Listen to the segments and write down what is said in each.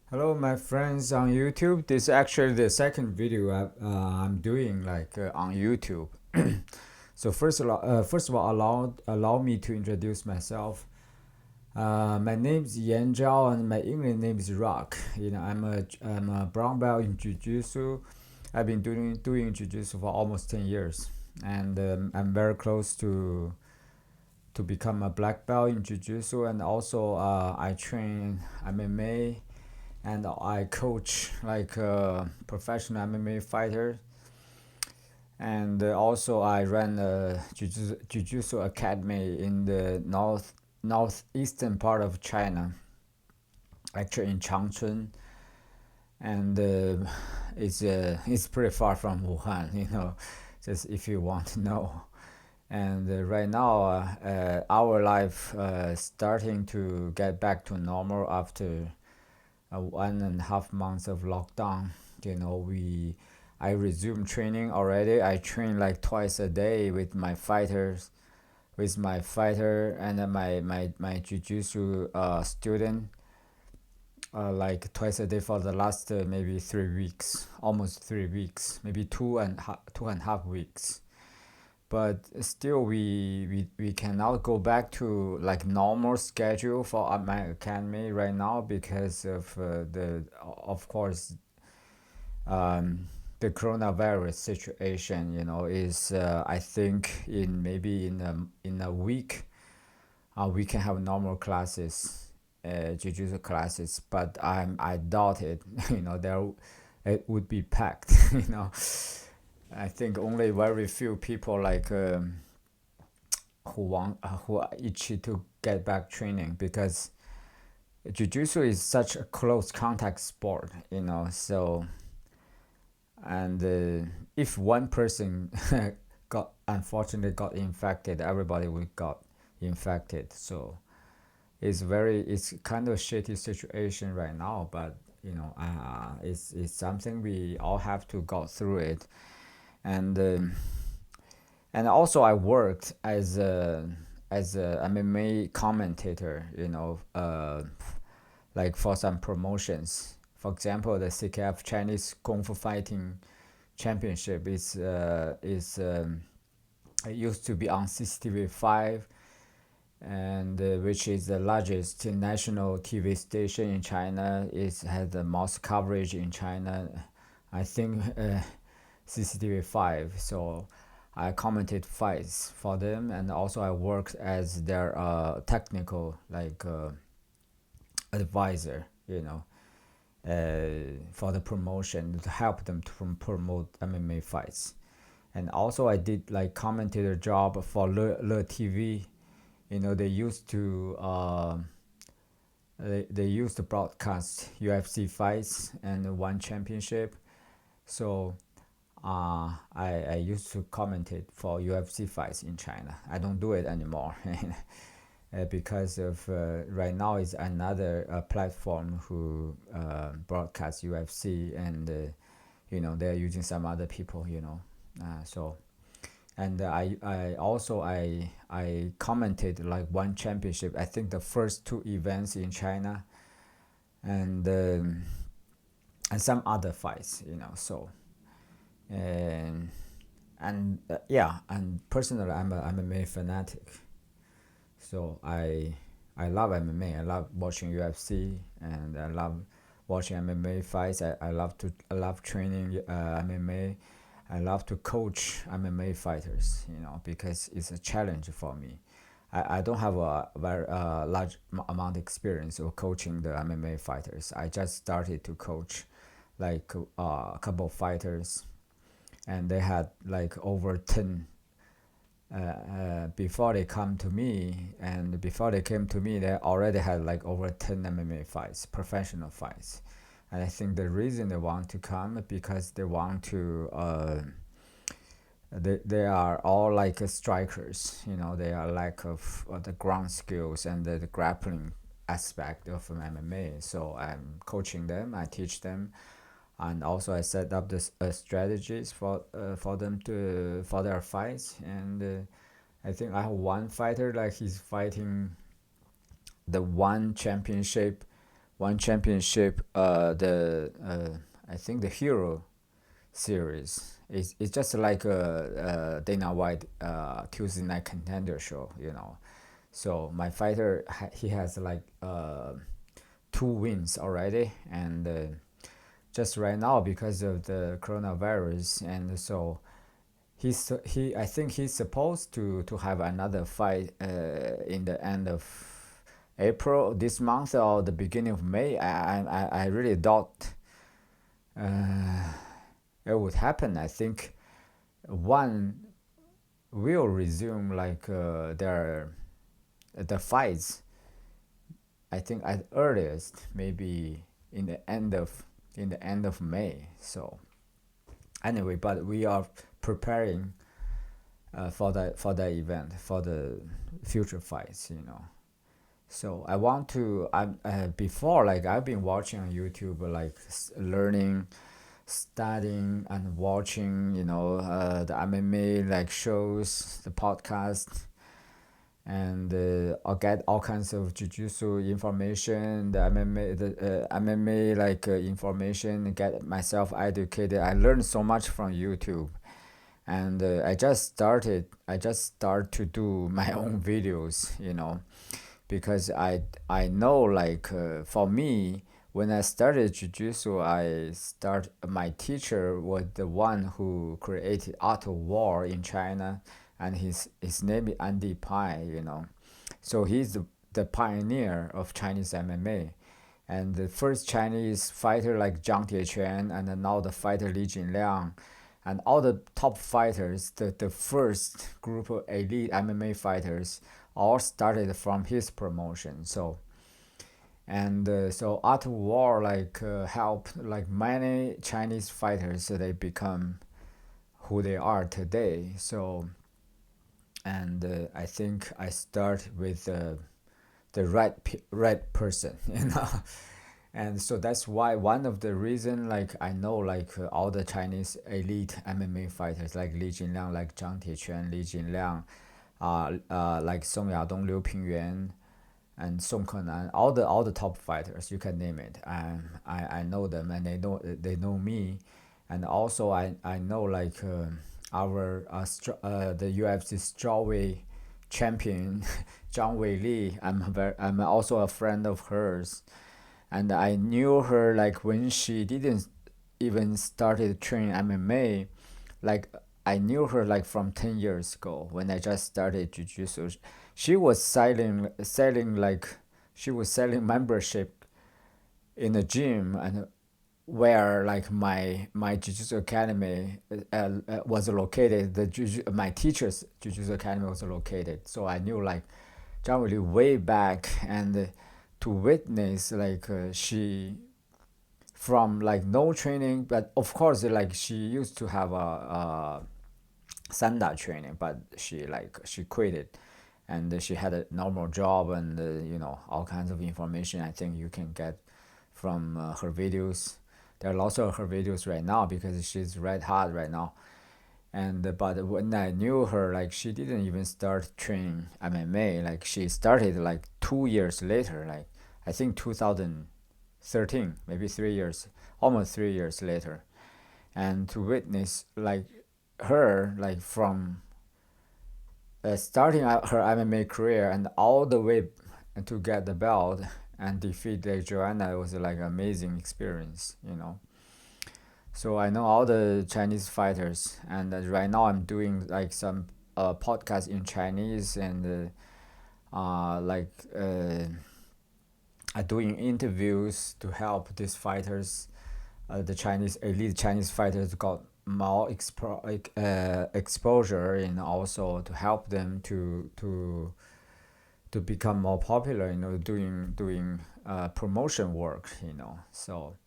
Hello, my friends on YouTube. This is actually the second video I'm doing on YouTube. So first of all, allow me to introduce myself. My name is Yan Zhao, and my English name is Rock. I'm a brown belt in Jiu-Jitsu. I've been doing Jiu-Jitsu for almost 10 years, and I'm very close to become a black belt in Jiu-Jitsu, and also I train MMA and I coach professional MMA fighter, and also I run a jiu-jitsu academy in the northeastern part of China, actually in Changchun, and it's pretty far from Wuhan, just if you want to know. And right now, our life starting to get back to normal after 1.5 months of lockdown. I resumed training already. I train like twice a day with my fighters, with my fighter and my jiu-jitsu student, like twice a day for the last maybe 3 weeks, almost 3 weeks, maybe 2.5 weeks. But still, we cannot go back to like normal schedule for my academy right now because of of course, um, the coronavirus situation. Is I think in a week, we can have normal classes, jiu-jitsu classes, but I doubt it. There it would be packed. I think only very few people who are itchy to get back training, because jiu-jitsu is such a close contact sport. So, and if one person unfortunately got infected, everybody will got infected. So it's kind of a shitty situation right now, but it's something we all have to go through it. And um, and also I worked as a MMA commentator, like for some promotions. For example, the CKF Chinese Kung Fu Fighting Championship is it used to be on CCTV 5, and which is the largest national TV station in China. It has the most coverage in China, I think. CCTV 5. So I commented fights for them, and also I worked as their technical advisor, for the promotion, to help them to promote MMA fights. And also I did like commentator job for Le TV. They used to they used to broadcast UFC fights and one championship. So I used to commentate for UFC fights in China. I don't do it anymore because of right now is another platform who broadcasts UFC, and they're using some other people. So, and I commented like one championship. I think the first two events in China, and and some other fights. So, and yeah, and personally I'm a MMA fanatic. So I love MMA. I love watching UFC, and I love watching MMA fights. I love training MMA. I love to coach MMA fighters, because it's a challenge for me. I don't have a very large amount of experience of coaching the MMA fighters. I just started to coach like a couple of fighters, and they had like over 10 before they come to me. And before they came to me, they already had like over 10 MMA fights, professional fights. And I think the reason they want to come because they want to they are all like strikers. They are lack of the ground skills and the grappling aspect of MMA. So I'm coaching them, I teach them, and also I set up the strategies for them to for their fights. And I think I have one fighter, like he's fighting the one championship one championship. The I think the Hero series. It's just like a Dana White Tuesday Night Contender show, you know. So my fighter, he has like 2 wins already, and just right now because of the coronavirus, and so he I think he's supposed to have another fight in the end of April this month or the beginning of May. I really doubt it would happen. I think one will resume like their the fights. I think at earliest maybe in the end of May. So anyway, but we are preparing for that event, for the future fights, you know. So I want to I before, like I've been watching on YouTube, like learning, studying and watching, you know, the MMA like shows, the podcast, and I'll get all kinds of jiu-jitsu information, the MMA like information, get myself educated. I learned so much from YouTube, and I just start to do my own videos, you know, because I know like for me, when I started jiu-jitsu, my teacher was the one who created Art of War in China, and his name is Andy Pai, you know. So he's the pioneer of Chinese MMA, and the first Chinese fighter like Zhang Tiequan, and then now the fighter Li Jinliang, and all the top fighters, the first group of elite MMA fighters, all started from his promotion. So and so Art of War like helped like many Chinese fighters, so they become who they are today. So and I think I start with the right person, you know. And so that's why one of the reason, like I know like all the Chinese elite MMA fighters like Li Jinliang, like Zhang Tiequan, Li Jinliang, like Song Yadong, Liu Pingyuan, and Song Kenan, all the top fighters, you can name it. I know them, and they know me, and also I know like our the UFC strawweight champion Zhang Weili. I'm also a friend of hers, and I knew her like when she didn't even started training MMA, like I knew her like from 10 years ago when I just started jiu-jitsu. She was selling like she was selling membership in a gym, and where like my jiu-jitsu academy was located. My teacher's jiu-jitsu academy was located, so I knew like Zhang Weili way back, and to witness like she from like no training, but of course like she used to have a sanda training, but she quit it, and she had a normal job, and you know, all kinds of information I think you can get from her videos. There are lots of her videos right now because she's red hot right now. And but when I knew her, like she didn't even start training MMA. Like she started like 2 years later, like I think 2013, maybe 3 years, almost 3 years later. And to witness like her, like from starting out her MMA career and all the way to get the belt and defeat like Joanna, was like an amazing experience, you know. So I know all the Chinese fighters, and right now I'm doing like some podcast in Chinese, and like doing interviews to help these fighters. The Chinese elite Chinese fighters got more exposure, and also to help them to become more popular. You know, doing promotion work. You know, so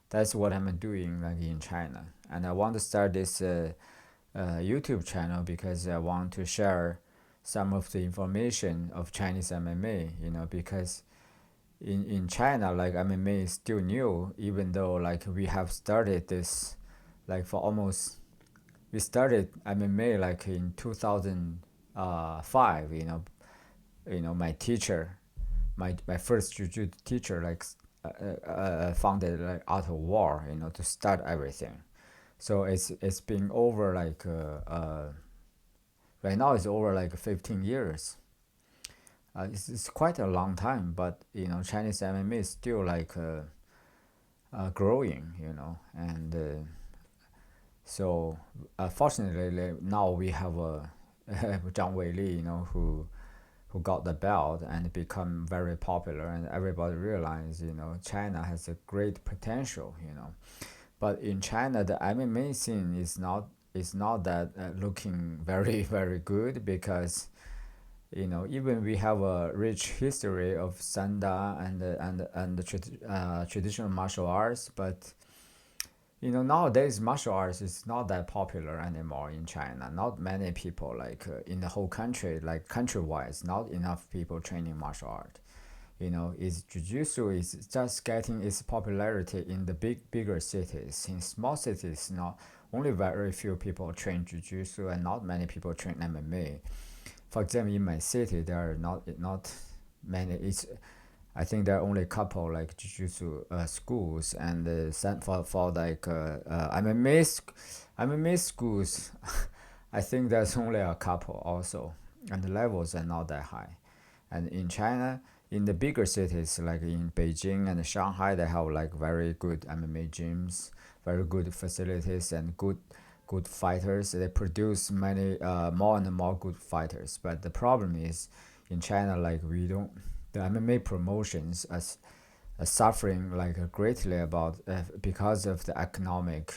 that's what I'm doing like in China, and I want to start this YouTube channel because I want to share some of the information of Chinese MMA. You know, because in China, like MMA is still new, even though like we have started this, like for almost, we started MMA like in 2005. You know, my teacher, my first jiu-jitsu teacher, like founded like out of war, to start everything. So it's been over like right now it's over like 15 years. It's quite a long time, but Chinese MMA is still like growing, and so fortunately now we have a Zhang Weili, who got the belt and become very popular, and everybody realize China has a great potential. But in China the MMA scene is not that looking very very good, because even we have a rich history of Sanda and the traditional martial arts, but nowadays martial arts is not that popular anymore in China. Not many people, like in the whole country, like country-wise, not enough people training martial art. Is jiu-jitsu is just getting its popularity in the bigger cities. In small cities, not only very few people train jiu-jitsu and not many people train MMA. For example, in my city, there are not many. I think there are only a couple like jiu-jitsu schools, and for like MMA schools. I think there's only a couple also, and the levels are not that high. And in China, in the bigger cities like in Beijing and Shanghai, they have like very good MMA gyms, very good facilities, and good fighters. They produce many more and more good fighters. But the problem is, in China, like we don't, the MMA promotions are suffering like greatly about because of the economic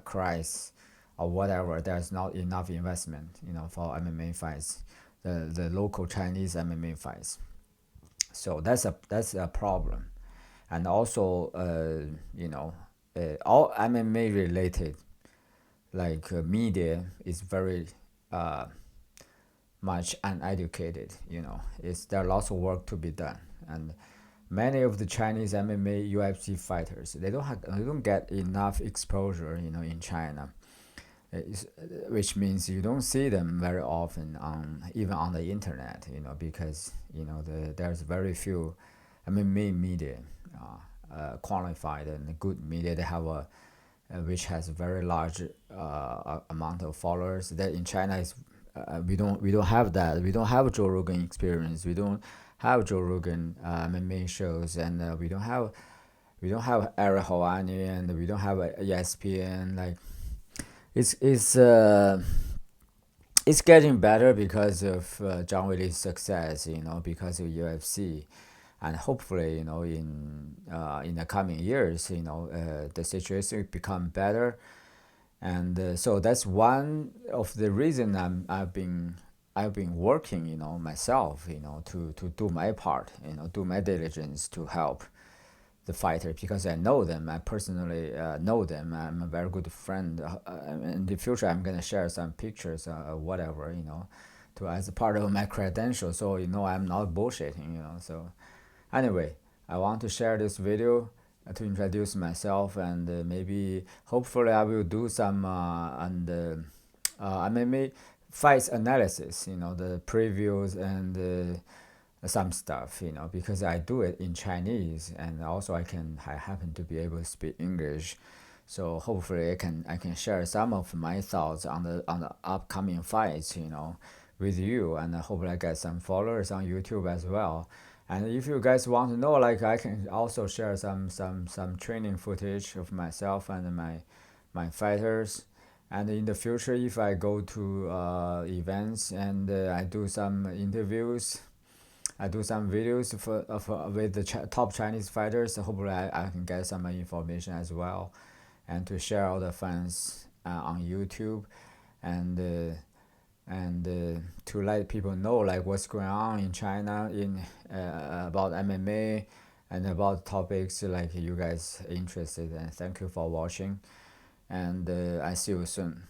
crisis or whatever. There's not enough investment, for MMA fights, the local Chinese MMA fights. So that's a problem, and also all MMA related like media is very much uneducated. It's there are lots of work to be done, and many of the Chinese MMA UFC fighters, they don't get enough exposure, in China. Which means you don't see them very often even on the internet, because there's very few MMA media, qualified and good media. They have a which has a very large amount of followers. That in China is we don't have that. We don't have Joe Rogan experience. We don't have Joe Rogan MMA shows, and we don't have Eric Hawani, and we don't have ESPN. Like it's it's uh, it's getting better because of Zhang Weili's success. Because of UFC, and hopefully, in the coming years, the situation will become better, and so that's one of the reason I've been working, myself, to do my part, do my diligence to help the fighter, because I know them. I personally know them. I'm a very good friend. In the future, I'm gonna share some pictures, whatever, to as a part of my credentials. So I'm not bullshitting. So anyway, I want to share this video to introduce myself, and maybe hopefully I will do some MMA fights analysis. The previews and some stuff, because I do it in Chinese, and also I happen to be able to speak English, so hopefully I can share some of my thoughts on the upcoming fights, with you, and hopefully I get some followers on YouTube as well. And if you guys want to know, like I can also share some training footage of myself and my fighters. And in the future, if I go to events and I do some interviews, I do some videos with the top Chinese fighters. Hopefully, I can get some information as well, and to share all the fans on YouTube, and to let people know like what's going on in China in about MMA and about topics like you guys interested. And thank you for watching, and I see you soon.